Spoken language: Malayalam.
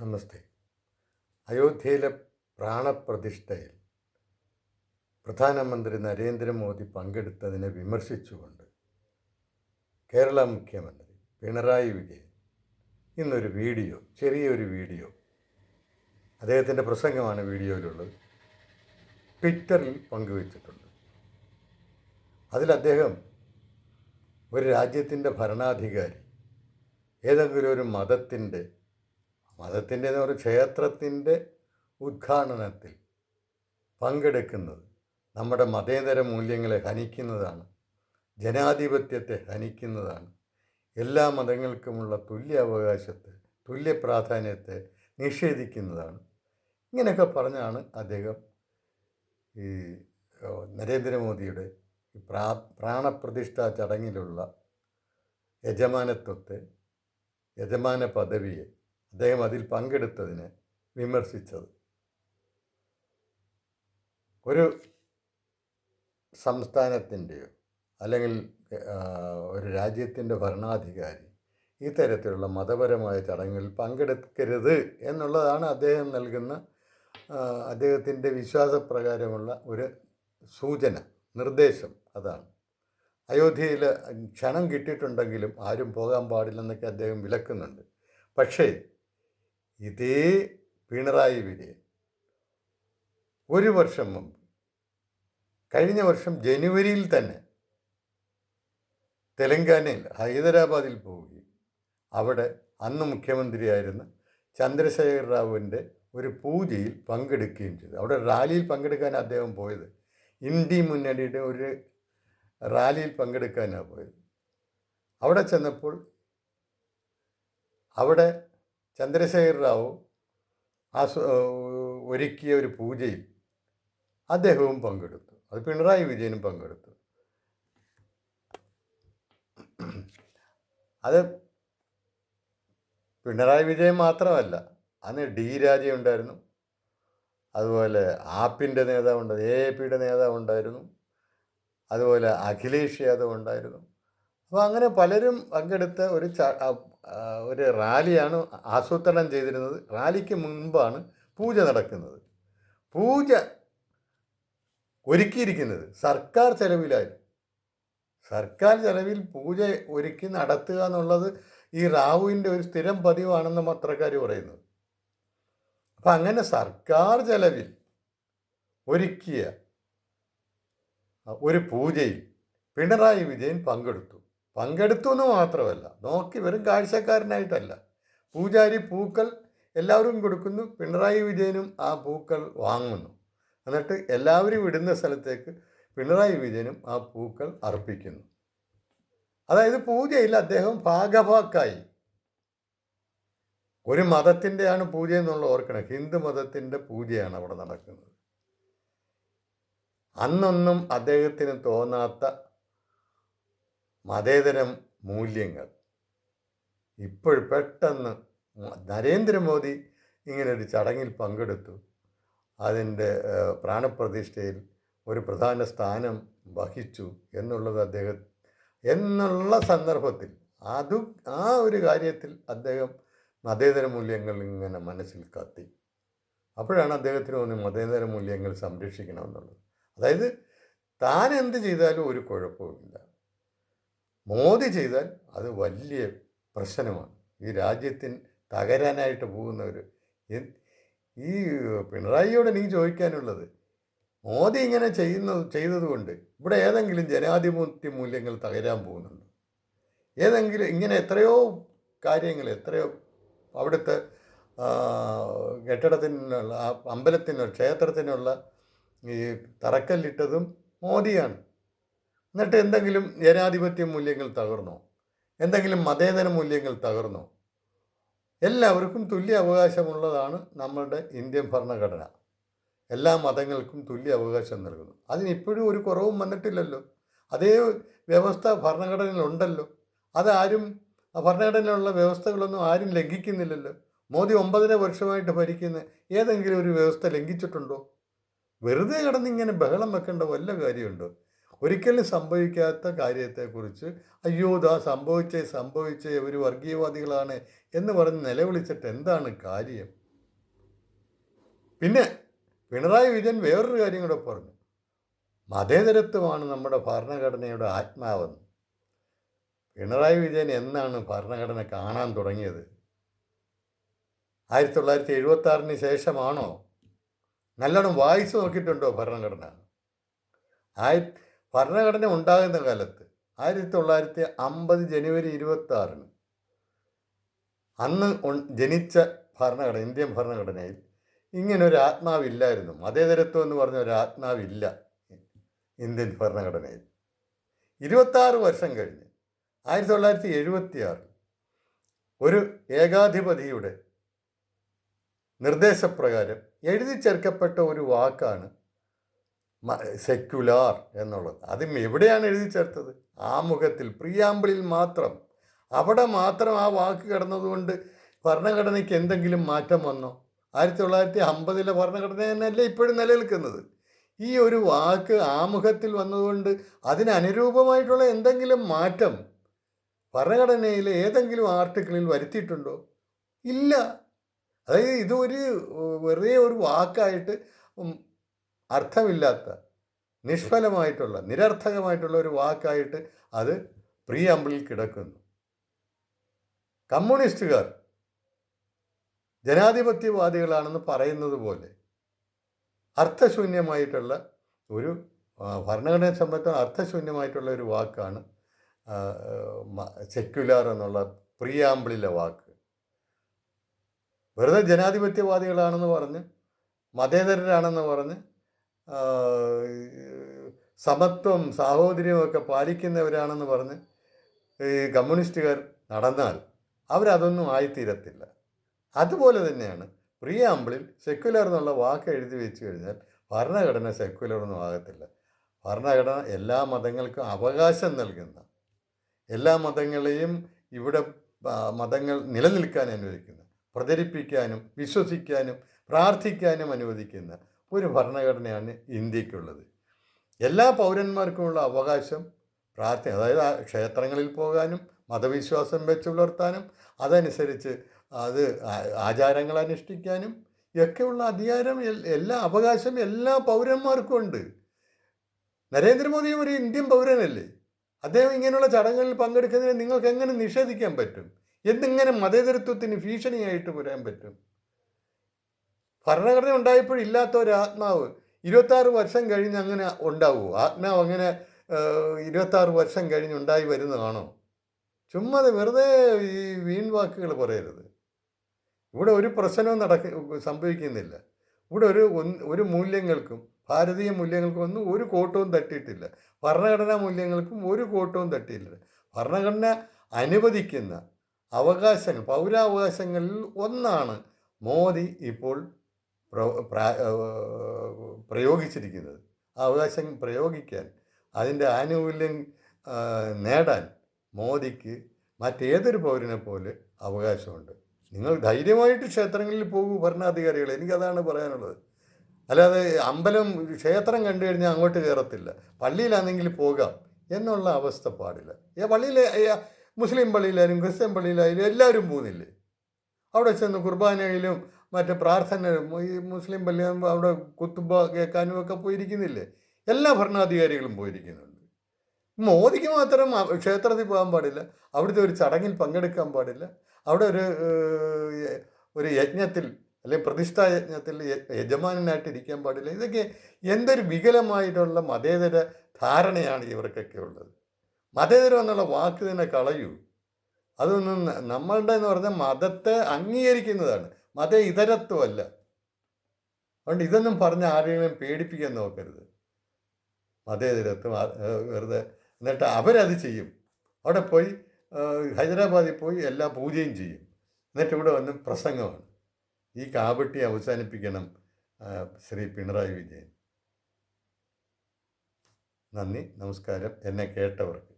നമസ്തേ. അയോധ്യയിലെ പ്രാണപ്രതിഷ്ഠയിൽ പ്രധാനമന്ത്രി നരേന്ദ്രമോദി പങ്കെടുത്തതിനെ വിമർശിച്ചുകൊണ്ട് കേരള മുഖ്യമന്ത്രി പിണറായി വിജയൻ ഇന്നൊരു ചെറിയൊരു വീഡിയോ, അദ്ദേഹത്തിൻ്റെ പ്രസംഗമാണ് വീഡിയോയിലുള്ളത്, ട്വിറ്ററിൽ പങ്കുവച്ചിട്ടുണ്ട്. അതിൽ അദ്ദേഹം ഒരു രാജ്യത്തിൻ്റെ ഭരണാധികാരി ഏതെങ്കിലും ഒരു മതത്തിൻ്റെ എന്ന് പറയുന്ന ക്ഷേത്രത്തിൻ്റെ ഉദ്ഘാടനത്തിൽ പങ്കെടുക്കുന്നത് നമ്മുടെ മതേതര മൂല്യങ്ങളെ ഹനിക്കുന്നതാണ്, ജനാധിപത്യത്തെ ഹനിക്കുന്നതാണ്, എല്ലാ മതങ്ങൾക്കുമുള്ള തുല്യ അവകാശത്തെ, തുല്യ പ്രാധാന്യത്തെ നിഷേധിക്കുന്നതാണ്. ഇങ്ങനെയൊക്കെ പറഞ്ഞാണ് അദ്ദേഹം ഈ നരേന്ദ്രമോദിയുടെ പ്രാണപ്രതിഷ്ഠാ ചടങ്ങിലുള്ള യജമാന പദവിയെ, അദ്ദേഹം അതിൽ പങ്കെടുത്തതിനെ വിമർശിച്ചത്. ഒരു സംസ്ഥാനത്തിൻ്റെയോ അല്ലെങ്കിൽ ഒരു രാജ്യത്തിൻ്റെ ഭരണാധികാരി ഇത്തരത്തിലുള്ള മതപരമായ ചടങ്ങുകളിൽ പങ്കെടുക്കരുത് എന്നുള്ളതാണ് അദ്ദേഹം നൽകുന്ന അദ്ദേഹത്തിൻ്റെ വിശ്വാസപ്രകാരമുള്ള ഒരു സൂചന, നിർദ്ദേശം. അതാണ് അയോധ്യയിൽ ക്ഷണം കിട്ടിയിട്ടുണ്ടെങ്കിലും ആരും പോകാൻ പാടില്ലെന്നൊക്കെ അദ്ദേഹം വിലക്കുന്നുണ്ട്. പക്ഷേ ഇതേ പിണറായി വിജയൻ ഒരു വർഷം മുമ്പ്, കഴിഞ്ഞ വർഷം ജനുവരിയിൽ തന്നെ തെലങ്കാനയിൽ ഹൈദരാബാദിൽ പോവുകയും അവിടെ അന്ന് മുഖ്യമന്ത്രിയായിരുന്ന ചന്ദ്രശേഖർ റാവുവിൻ്റെ ഒരു പൂജയിൽ പങ്കെടുക്കുകയും ചെയ്തു. അവിടെ റാലിയിൽ പങ്കെടുക്കാൻ അദ്ദേഹം പോയത്, ഇന്ത്യ മുന്നണിയുടെ ഒരു റാലിയിൽ പങ്കെടുക്കാനാണ് പോയത്. അവിടെ ചെന്നപ്പോൾ അവിടെ ചന്ദ്രശേഖർ റാവു ഒരുക്കിയ ഒരു പൂജയിൽ അദ്ദേഹവും പങ്കെടുത്തു. അത് പിണറായി വിജയനും പങ്കെടുത്തു. അത് പിണറായി വിജയൻ മാത്രമല്ല, അന്ന് ഡി രാജ ഉണ്ടായിരുന്നു, അതുപോലെ ആപ്പിൻ്റെ നേതാവുണ്ട്, AAPയുടെ നേതാവുണ്ടായിരുന്നു, അതുപോലെ അഖിലേഷ് യാദവ് ഉണ്ടായിരുന്നു. അപ്പോൾ അങ്ങനെ പലരും പങ്കെടുത്ത ഒരു റാലിയാണ് ആസൂത്രണം ചെയ്തിരുന്നത്. റാലിക്ക് മുൻപാണ് പൂജ നടക്കുന്നത്. പൂജ ഒരുക്കിയിരിക്കുന്നത് സർക്കാർ ചെലവിലായിരുന്നു. സർക്കാർ ചെലവിൽ പൂജ ഒരുക്കി നടത്തുക എന്നുള്ളത് ഈ റാവുവിൻ്റെ ഒരു സ്ഥിരം പതിവാണെന്ന് പത്രക്കാർ പറയുന്നത്. അപ്പം അങ്ങനെ സർക്കാർ ചെലവിൽ ഒരുക്കിയ ഒരു പൂജയിൽ പിണറായി വിജയൻ പങ്കെടുത്തു എന്ന് മാത്രമല്ല, നോക്കി വെറും കാഴ്ചക്കാരനായിട്ടല്ല. പൂജാരി പൂക്കൾ എല്ലാവരും കൊടുക്കുന്നു, പിണറായി വിജയനും ആ പൂക്കൾ വാങ്ങുന്നു. എന്നിട്ട് എല്ലാവരും ഇടുന്ന സ്ഥലത്തേക്ക് പിണറായി വിജയനും ആ പൂക്കൾ അർപ്പിക്കുന്നു. അതായത് പൂജയിൽ അദ്ദേഹം ഭാഗഭാക്കായി. ഒരു മതത്തിൻ്റെയാണ് പൂജ എന്നുള്ള ഓർക്കണം, ഹിന്ദു മതത്തിൻ്റെ പൂജയാണ് അവിടെ നടക്കുന്നത്. അന്നൊന്നും അദ്ദേഹത്തിന് തോന്നാത്ത മതേതരം മൂല്യങ്ങൾ ഇപ്പോൾ പെട്ടെന്ന് നരേന്ദ്രമോദി ഇങ്ങനൊരു ചടങ്ങിൽ പങ്കെടുത്തു, അതിൻ്റെ പ്രാണപ്രതിഷ്ഠയിൽ ഒരു പ്രധാന സ്ഥാനം വഹിച്ചു എന്നുള്ളത് എന്നുള്ള സന്ദർഭത്തിൽ ആ ഒരു കാര്യത്തിൽ അദ്ദേഹം മതേതര മൂല്യങ്ങൾ ഇങ്ങനെ മനസ്സിൽ കത്തി. അപ്പോഴാണ് അദ്ദേഹത്തിന് തോന്നി മതേതര മൂല്യങ്ങൾ സംരക്ഷിക്കണമെന്നുള്ളത്. അതായത് താൻ എന്ത് ചെയ്താലും ഒരു കുഴപ്പവുമില്ല, മോദി ചെയ്താൽ അത് വലിയ പ്രശ്നമാണ്, ഈ രാജ്യത്തിന് തകരാനായിട്ട് പോകുന്നവർ. ഈ പിണറായിയോട് എനിക്ക് ചോദിക്കാനുള്ളത്, മോദി ഇങ്ങനെ ചെയ്തതുകൊണ്ട് ഇവിടെ ഏതെങ്കിലും ജനാധിപത്യ മൂല്യങ്ങൾ തകരാൻ പോകുന്നുണ്ടോ? ഏതെങ്കിലും ഇങ്ങനെ എത്രയോ അവിടുത്തെ കെട്ടിടത്തിനുള്ള, ക്ഷേത്രത്തിനുള്ള ഈ തറക്കല്ലിട്ടതും മോദിയാണ്. എന്നിട്ട് എന്തെങ്കിലും ജനാധിപത്യ മൂല്യങ്ങൾ തകർന്നോ? എന്തെങ്കിലും മതേതര മൂല്യങ്ങൾ തകർന്നോ? എല്ലാവർക്കും തുല്യ അവകാശമുള്ളതാണ് നമ്മളുടെ ഇന്ത്യൻ ഭരണഘടന. എല്ലാ മതങ്ങൾക്കും തുല്യ അവകാശം നൽകുന്നു. അതിനിപ്പോഴും ഒരു കുറവും വന്നിട്ടില്ലല്ലോ. അതേ വ്യവസ്ഥ ഭരണഘടനയിലുണ്ടല്ലോ. അതാരും ആ ഭരണഘടനയിലുള്ള വ്യവസ്ഥകളൊന്നും ആരും ലംഘിക്കുന്നില്ലല്ലോ. മോദി 9.5 വർഷമായിട്ട് ഭരിക്കുന്ന ഏതെങ്കിലും ഒരു വ്യവസ്ഥ ലംഘിച്ചിട്ടുണ്ടോ? വെറുതെ കിടന്നിങ്ങനെ ബഹളം വെക്കേണ്ട വല്ല കാര്യമുണ്ടോ? ഒരിക്കലും സംഭവിക്കാത്ത കാര്യത്തെക്കുറിച്ച് അയ്യോ ദാ സംഭവിച്ചേ ഇവർ വർഗീയവാദികളാണ് എന്ന് പറഞ്ഞ് നിലവിളിച്ചിട്ട് എന്താണ് കാര്യം? പിന്നെ പിണറായി വിജയൻ വേറൊരു കാര്യം കൂടെ പറഞ്ഞു. മതേതരത്വമാണ് നമ്മുടെ ഭരണഘടനയുടെ ആത്മാവെന്ന്. പിണറായി വിജയൻ എന്നാണ് ഭരണഘടന കാണാൻ തുടങ്ങിയത്? 1976 ശേഷമാണോ? നല്ലോണം വായിച്ചു നോക്കിയിട്ടുണ്ടോ ഭരണഘടന? ഭരണഘടന ഉണ്ടാകുന്ന കാലത്ത് 1950 ജനുവരി 26 അന്ന് ജനിച്ച ഭരണഘടന, ഇന്ത്യൻ ഭരണഘടനയിൽ ഇങ്ങനൊരു ആത്മാവില്ലായിരുന്നു. മതേതരത്വം എന്ന് പറഞ്ഞ ഒരു ആത്മാവില്ല ഇന്ത്യൻ ഭരണഘടനയിൽ. 26 വർഷം കഴിഞ്ഞ് 1976 ഒരു ഏകാധിപതിയുടെ നിർദ്ദേശപ്രകാരം എഴുതി ചേർക്കപ്പെട്ട ഒരു വാക്കാണ് സെക്യുലാർ എന്നുള്ളത്. അതും എവിടെയാണ് എഴുതി ചേർത്തത്? ആമുഖത്തിൽ, പ്രിയാമ്പിളിൽ മാത്രം. അവിടെ മാത്രം ആ വാക്ക് കിടന്നതുകൊണ്ട് ഭരണഘടനയ്ക്ക് എന്തെങ്കിലും മാറ്റം വന്നോ? 1950 ഭരണഘടന തന്നെയല്ലേ ഇപ്പോഴും നിലനിൽക്കുന്നത്. ഈ ഒരു വാക്ക് ആമുഖത്തിൽ വന്നതുകൊണ്ട് അതിനനുരൂപമായിട്ടുള്ള എന്തെങ്കിലും മാറ്റം ഭരണഘടനയിലെ ഏതെങ്കിലും ആർട്ടിക്കിളിൽ വരുത്തിയിട്ടുണ്ടോ? ഇല്ല. അതായത് ഇതൊരു വെറുതെ ഒരു വാക്കായിട്ട് അർത്ഥമില്ലാത്ത, നിഷ്ഫലമായിട്ടുള്ള, നിരർത്ഥകമായിട്ടുള്ള ഒരു വാക്കായിട്ട് അത് പ്രിയാമ്പിളിൽ കിടക്കുന്നു. കമ്മ്യൂണിസ്റ്റുകാർ ജനാധിപത്യവാദികളാണെന്ന് പറയുന്നത് പോലെ അർത്ഥശൂന്യമായിട്ടുള്ള ഒരു ഭരണഘടനയെ സംബന്ധിച്ച അർത്ഥശൂന്യമായിട്ടുള്ള ഒരു വാക്കാണ് സെക്യുലാർ എന്നുള്ള പ്രിയാമ്പിളിലെ വാക്ക്. വെറുതെ ജനാധിപത്യവാദികളാണെന്ന് പറഞ്ഞ്, മതേതരരാണെന്ന് പറഞ്ഞ്, സമത്വം സാഹോദര്യമൊക്കെ പാലിക്കുന്നവരാണെന്ന് പറഞ്ഞ് ഈ കമ്മ്യൂണിസ്റ്റുകാർ നടന്നാൽ അവരതൊന്നും ആയിത്തീരത്തില്ല. അതുപോലെ തന്നെയാണ് പ്രിയാമ്പിളിൽ സെക്യുലർ എന്നുള്ള വാക്ക് എഴുതി വെച്ച് കഴിഞ്ഞാൽ ഭരണഘടന സെക്യുലറൊന്നും ആകത്തില്ല. ഭരണഘടന എല്ലാ മതങ്ങൾക്കും അവകാശം നൽകുന്ന, എല്ലാ മതങ്ങളെയും ഇവിടെ മതങ്ങൾ നിലനിൽക്കാൻ അനുവദിക്കുന്ന, പ്രചരിപ്പിക്കാനും വിശ്വസിക്കാനും പ്രാർത്ഥിക്കാനും അനുവദിക്കുന്ന ഒരു ഭരണഘടനയാണ് ഇന്ത്യക്കുള്ളത്. എല്ലാ പൗരന്മാർക്കുമുള്ള അവകാശം അതായത് ക്ഷേത്രങ്ങളിൽ പോകാനും മതവിശ്വാസം വെച്ച് പുലർത്താനും അതനുസരിച്ച് അത് ആചാരങ്ങൾ അനുഷ്ഠിക്കാനും ഒക്കെയുള്ള അധികാരം, എല്ലാ അവകാശം എല്ലാ പൗരന്മാർക്കും ഉണ്ട്. നരേന്ദ്രമോദിയും ഒരു ഇന്ത്യൻ പൗരനല്ലേ? അദ്ദേഹം ഇങ്ങനെയുള്ള ചടങ്ങുകളിൽ പങ്കെടുക്കുന്നതിന് നിങ്ങൾക്ക് എങ്ങനെ നിഷേധിക്കാൻ പറ്റും? എന്നിങ്ങനെ മതേതരത്വത്തിന് ഭീഷണിയായിട്ട് വരാൻ പറ്റും? ഭരണഘടന ഉണ്ടായപ്പോഴില്ലാത്ത ഒരു ആത്മാവ് 26 വർഷം കഴിഞ്ഞ് അങ്ങനെ ഉണ്ടാവുമോ? ആത്മാവ് അങ്ങനെ 26 വർഷം കഴിഞ്ഞ് ഉണ്ടായി വരുന്നതാണോ? ചുമ്മാ വെറുതെ ഈ വീൺ വാക്കുകൾ പറയരുത്. ഇവിടെ ഒരു പ്രശ്നവും സംഭവിക്കുന്നില്ല. ഇവിടെ ഒരു മൂല്യങ്ങൾക്കും, ഭാരതീയ മൂല്യങ്ങൾക്കും ഒന്നും ഒരു കോട്ടവും തട്ടിയിട്ടില്ല. ഭരണഘടനാ മൂല്യങ്ങൾക്കും ഒരു കോട്ടവും തട്ടിയില്ല. ഭരണഘടന അനുവദിക്കുന്ന അവകാശങ്ങൾ, പൗരാവകാശങ്ങളിൽ ഒന്നാണ് മോദി ഇപ്പോൾ പ്രയോഗിച്ചിരിക്കുന്നത്. ആ അവകാശം പ്രയോഗിക്കാൻ, അതിൻ്റെ ആനുകൂല്യം നേടാൻ മോദിക്ക് മറ്റേതൊരു പൗരനെ പോലെ അവകാശമുണ്ട്. നിങ്ങൾ ധൈര്യമായിട്ട് ക്ഷേത്രങ്ങളിൽ പോകൂ ഭരണാധികാരികൾ, എനിക്കതാണ് പറയാനുള്ളത്. അല്ലാതെ ക്ഷേത്രം കണ്ടു കഴിഞ്ഞാൽ അങ്ങോട്ട് കയറത്തില്ല, പള്ളിയിലാണെങ്കിൽ പോകാം എന്നുള്ള അവസ്ഥ പാടില്ല. പള്ളിയിൽ മുസ്ലിം പള്ളിയിലായാലും ക്രിസ്ത്യൻ പള്ളിയിലായാലും എല്ലാവരും പോകുന്നില്ലേ? അവിടെ ചെന്ന് കുർബാനയിലും മറ്റ് പ്രാർത്ഥന, ഈ മുസ്ലിം പള്ളിയാകുമ്പോൾ അവിടെ കുത്തുബ കേൾക്കാനും ഒക്കെ പോയിരിക്കുന്നില്ലേ? എല്ലാ ഭരണാധികാരികളും പോയിരിക്കുന്നുണ്ട്. മോദിക്ക് മാത്രം ക്ഷേത്രത്തിൽ പോകാൻ പാടില്ല, അവിടുത്തെ ഒരു ചടങ്ങിൽ പങ്കെടുക്കാൻ പാടില്ല, അവിടെ ഒരു യജ്ഞത്തിൽ അല്ലെങ്കിൽ പ്രതിഷ്ഠാ യജ്ഞത്തിൽ യജമാനായിട്ട് ഇരിക്കാൻ പാടില്ല. ഇതൊക്കെ എന്തൊരു വികലമായിട്ടുള്ള മതേതര ധാരണയാണ് ഇവർക്കൊക്കെ ഉള്ളത്. മതേതരം എന്നുള്ള വാക്ക് തന്നെ കളയൂ. അതൊന്നും നമ്മളുടെ എന്ന് പറഞ്ഞാൽ മതത്തെ അംഗീകരിക്കുന്നതാണ്, മത ഇതരത്വമല്ല. അതുകൊണ്ട് ഇതൊന്നും പറഞ്ഞ് ആരെങ്കിലും പേടിപ്പിക്കാൻ നോക്കരുത്. മതേതരത്വം വെറുതെ, എന്നിട്ട് അവരത് ചെയ്യും. അവിടെ പോയി ഹൈദരാബാദിൽ പോയി എല്ലാ പൂജയും ചെയ്യും. എന്നിട്ട് ഇവിടെ വന്ന് പ്രസംഗമാണ്. ഈ കാപട്യം അവസാനിപ്പിക്കണം ശ്രീ പിണറായി വിജയൻ. നന്ദി, നമസ്കാരം എന്നെ കേട്ടവർക്ക്.